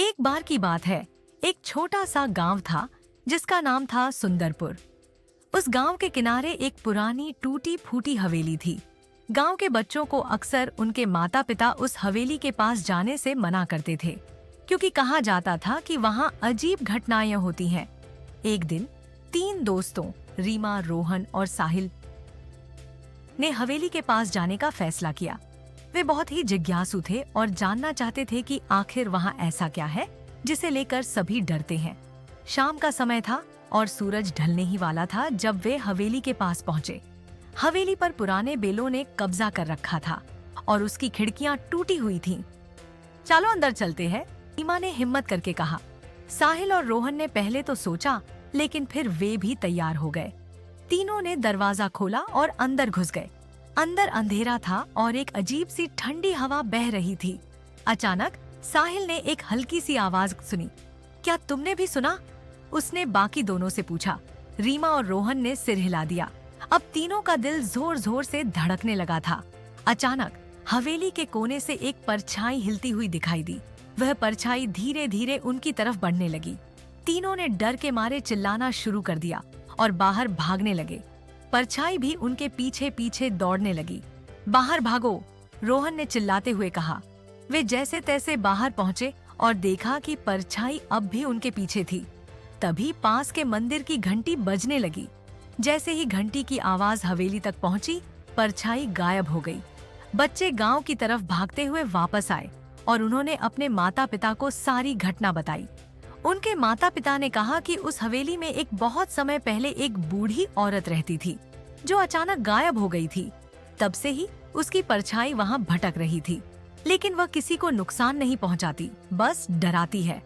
एक बार की बात है, एक छोटा सा गांव था जिसका नाम था सुंदरपुर। उस गांव के किनारे एक पुरानी टूटी फूटी हवेली थी। गांव के बच्चों को अक्सर उनके माता पिता उस हवेली के पास जाने से मना करते थे, क्योंकि कहा जाता था कि वहां अजीब घटनाएं होती हैं। एक दिन 3 दोस्तों रीमा, रोहन और साहिल ने हवेली के पास जाने का फैसला किया। वे बहुत ही जिज्ञासु थे और जानना चाहते थे कि आखिर वहां ऐसा क्या है जिसे लेकर सभी डरते हैं। शाम का समय था और सूरज ढलने ही वाला था जब वे हवेली के पास पहुंचे। हवेली पर पुराने बेलों ने कब्जा कर रखा था और उसकी खिड़कियां टूटी हुई थीं। चलो अंदर चलते हैं, रीमा ने हिम्मत करके कहा। साहिल और रोहन ने पहले तो सोचा, लेकिन फिर वे भी तैयार हो गए। तीनों ने दरवाजा खोला और अंदर घुस गए। अंदर अंधेरा था और एक अजीब सी ठंडी हवा बह रही थी। अचानक साहिल ने एक हल्की सी आवाज सुनी। क्या तुमने भी सुना? उसने बाकी दोनों से पूछा। रीमा और रोहन ने सिर हिला दिया। अब तीनों का दिल जोर जोर से धड़कने लगा था। अचानक हवेली के कोने से एक परछाई हिलती हुई दिखाई दी। वह परछाई धीरे धीरे उनकी तरफ बढ़ने लगी। तीनों ने डर के मारे चिल्लाना शुरू कर दिया और बाहर भागने लगे। परछाई भी उनके पीछे पीछे दौड़ने लगी। बाहर भागो, रोहन ने चिल्लाते हुए कहा। वे जैसे तैसे बाहर पहुंचे और देखा कि परछाई अब भी उनके पीछे थी। तभी पास के मंदिर की घंटी बजने लगी। जैसे ही घंटी की आवाज हवेली तक पहुंची, परछाई गायब हो गई। बच्चे गांव की तरफ भागते हुए वापस आए और उन्होंने अपने माता पिता को सारी घटना बताई। उनके माता पिता ने कहा कि उस हवेली में एक बहुत समय पहले एक बूढ़ी औरत रहती थी जो अचानक गायब हो गई थी। तब से ही उसकी परछाई वहां भटक रही थी, लेकिन वह किसी को नुकसान नहीं पहुंचाती, बस डराती है।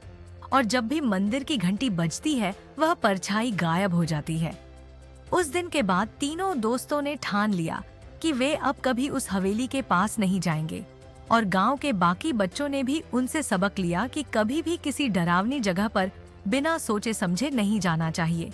और जब भी मंदिर की घंटी बजती है, वह परछाई गायब हो जाती है। उस दिन के बाद तीनों दोस्तों ने ठान लिया कि वे अब कभी उस हवेली के पास नहीं जाएंगे। और गांव के बाकी बच्चों ने भी उनसे सबक लिया कि कभी भी किसी डरावनी जगह पर बिना सोचे समझे नहीं जाना चाहिए।